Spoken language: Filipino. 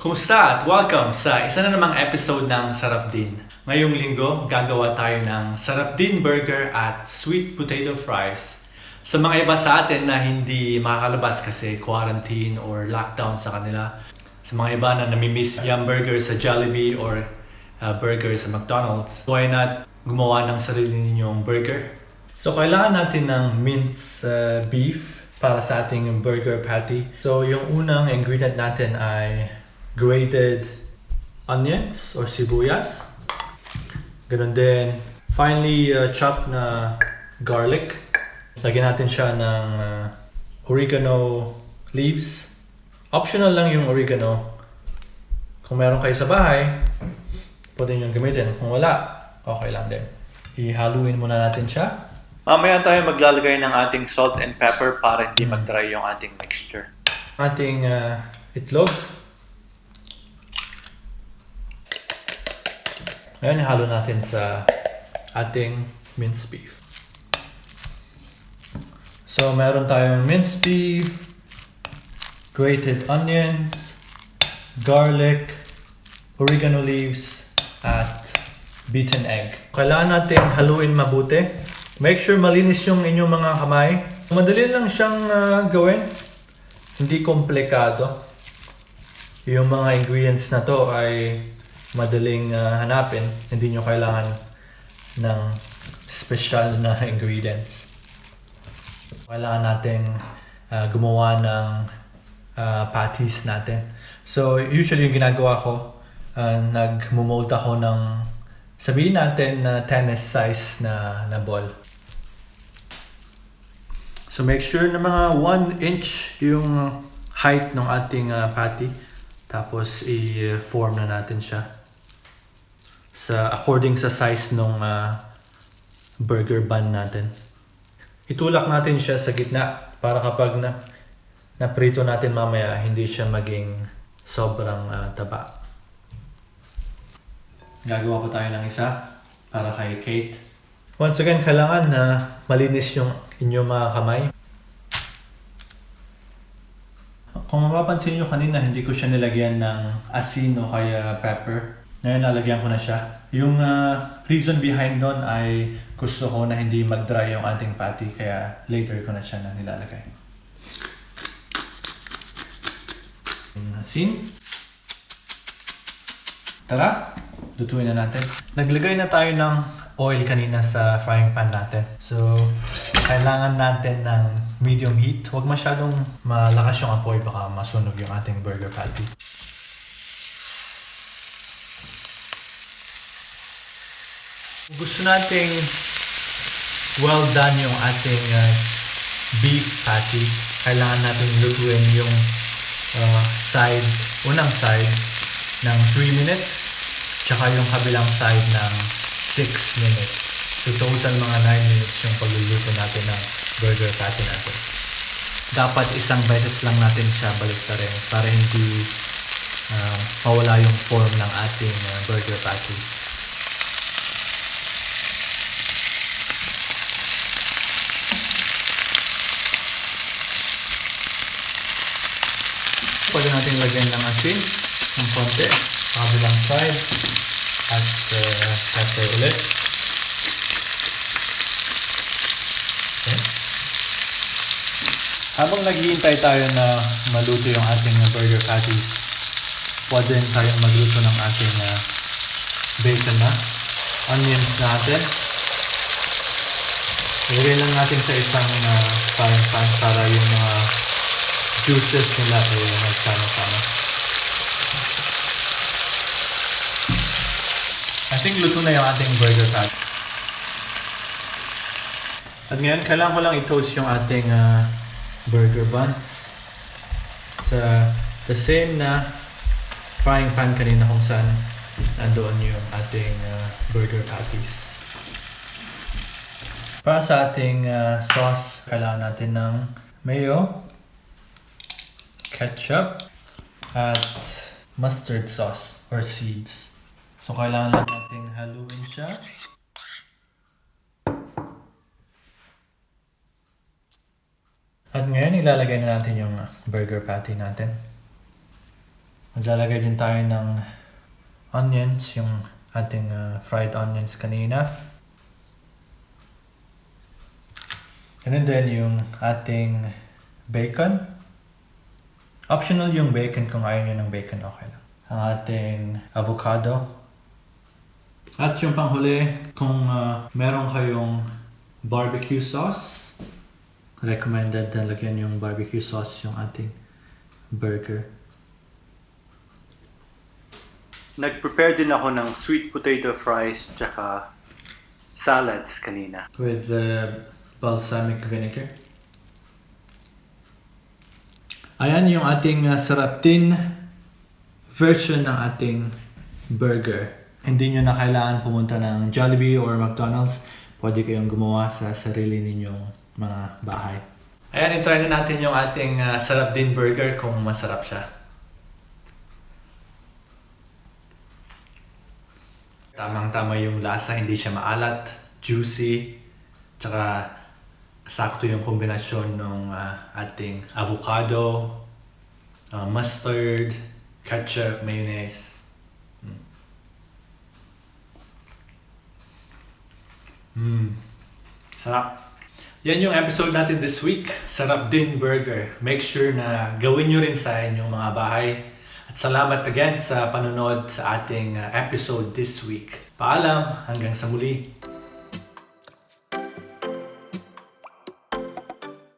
Kumusta at welcome sa isa na namang episode ng Sarap Din. Ngayong linggo, gagawa tayo ng Sarap Din Burger at Sweet Potato Fries. Sa mga iba sa atin na hindi makakalabas kasi quarantine or lockdown sa kanila, sa mga iba na namimiss yung burger sa Jollibee or burger sa McDonald's, why not gumawa ng sarili ninyong burger? So kailangan natin ng minced beef para sa ating burger patty. So yung unang ingredient natin ay grated onions or sibuyas. Ganun din, finely chopped na garlic. Lagyan natin siya ng oregano leaves. Optional lang yung oregano. Kung meron kayo sa bahay, pwede nyo gamitin. Kung wala, okay lang din. Ihaluin muna natin siya. Mamaya tayo maglalagay ng ating salt and pepper para hindi mag-dry yung ating mixture. Ating itlog. Ngayon, ihalo natin sa ating minced beef. So, meron tayong minced beef, grated onions, garlic, oregano leaves, at beaten egg. Kailangan natin haluin mabuti. Make sure malinis yung inyong mga kamay. Madali lang siyang gawin. Hindi komplikado. Yung mga ingredients na to ay madaling hanapin. Hindi nyo kailangan ng special na ingredients. Kailangan natin gumawa ng patties natin. So usually yung ginagawa ko, nag-mold ako ng sabihin natin na tennis size na ball. So make sure na mga 1 inch yung height ng ating patty. Tapos i-form na natin siya according sa size ng burger bun natin. Itulak natin siya sa gitna para kapag naprito natin mamaya, hindi siya maging sobrang taba. Gagawa pa tayo ng isa para kay Kate. Once again, kailangan na malinis yung inyong mga kamay. Kung mapapansin nyo kanina, hindi ko siya nilagyan ng asin o kaya pepper. Ngayon, nalagyan ko na siya. Yung reason behind doon ay gusto ko na hindi mag-dry yung ating patty, kaya later ko na siya na nilalagay. Asin. Tara, lutuin na natin. Naglagay na tayo ng oil kanina sa frying pan natin. So, kailangan natin ng medium heat. Huwag masyadong malakas yung apoy, baka masunog yung ating burger patty. Gusto nating well done yung ating beef patty. Kailangan natin lutuin yung unang side ng 3 minutes, tsaka yung kabilang side ng 6 minutes. So total mga 9 minutes yung pagluluto natin ng burger patty natin. Dapat isang beses lang natin siya baliktarin para hindi mawala yung form ng ating burger patty. Pwede natin lagyan ng asin, ng konti, kabilang side, at pepper ulit. Okay. Habang naghihintay tayo na maluto yung ating burger patties, pwede rin tayong magluto ng ating bacon na onions natin. Ilagay lang natin sa isang pan para yung mga juices nila ay magsama-sama. I think luto na yung ating burger patty. At ngayon, kailangan ko lang i-toast yung ating burger buns sa the same na frying pan kanina kung saan nandoon yung ating burger patties. Para sa ating sauce, kailangan natin ng mayo, ketchup, at mustard sauce or seeds. So kailangan lang natin haluin siya. At ngayon, ilalagay na natin yung burger patty natin. Maglalagay din tayo ng onions, yung ating fried onions kanina. Ganun din yung ating bacon. Optional yung bacon, kung ayaw nyo ng bacon, okay lang. Ang ating avocado. At yung panghuli, kung meron kayong barbecue sauce, recommended na lagyan yung barbecue sauce yung ating burger. Nag-prepare din ako ng sweet potato fries tsaka salads kanina. With balsamic vinegar. Ayan yung ating sarap din version ng ating burger. Hindi nyo na kailangan pumunta ng Jollibee or McDonald's. Pwede kayong gumawa sa sarili ninyong mga bahay. Ayan, itry na natin yung ating sarap din burger kung masarap siya. Tamang-tama yung lasa, hindi siya maalat, juicy, tsaka sakto yung kombinasyon ng ating avocado, mustard, ketchup, mayonnaise. Sarap. Yan yung episode natin this week, Sarap Din Burger. Make sure na gawin nyo rin sa inyong mga bahay. At salamat again sa panonood sa ating episode this week. Paalam, hanggang sa muli.